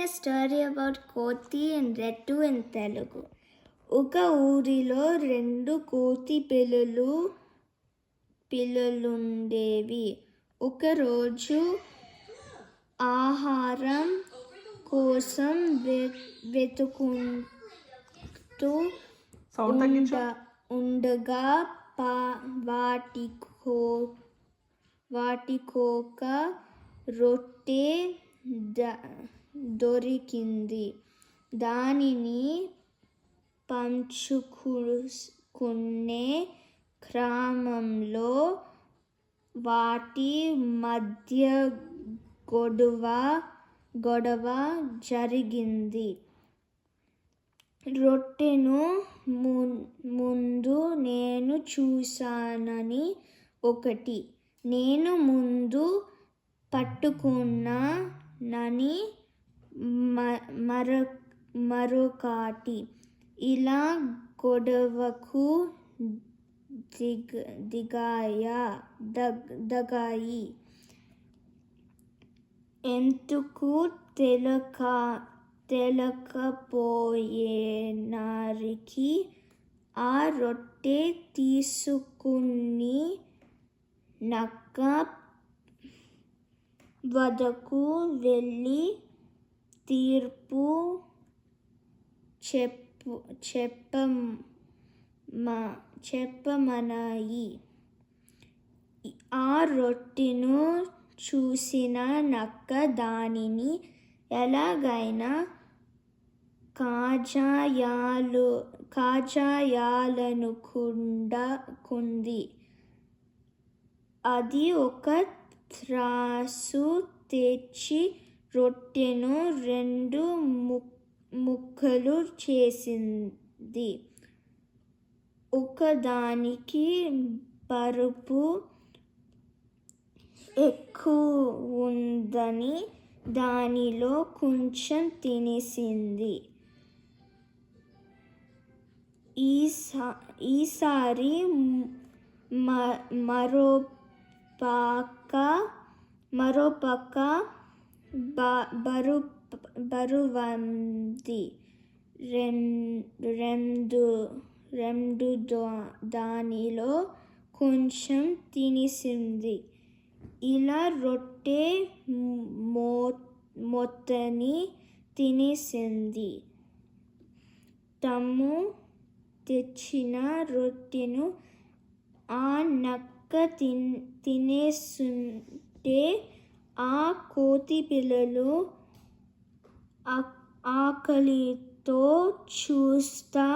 a story about Koti and Rettu in Telugu. ఒక ఊరిలో 2 కోతి పిల్లలుండేవి. ఒకరోజు ఆహారం కోసం వెతుకుంటూ ఉండగా వాటికొక రొట్టె దొరికింది. దానిని పంచుకునే క్రమంలో వాటి మధ్య గొడవ జరిగింది. రొట్టెను ముందు నేను చూశానని ఒకటి, నేను ముందు పట్టుకున్నానని మరొకటి. ఇలా గొడవకు దిగాయి. ఎందుకు తెలియకపోయేసరికి ఆ రొట్టె తీసుకుని నక్క వద్దకు వెళ్ళి తీర్పు చెప్పమన్నాయి. ఆ రొట్టెను చూసిన నక్క దానిని ఎలాగైనా కాజేయాలనుకుంది. అది ఒక త్రాసు తెచ్చి రొట్టెను 2 ముక్కలు చేసింది. ఒకదానికి బరువు ఎక్కువుందని దానిలో కొంచెం తినేసింది. ఈసారి మరోపక్క బరువుంది. రెండు దానిలో కొంచెం తినేసింది. ఇలా రొట్టె మొత్తాన్ని తినేసింది. తాము తెచ్చిన రొట్టెను ఆ నక్క తినేస్తుంటే ఆ కోతి పిల్లలు ఆకలితో చూస్తూ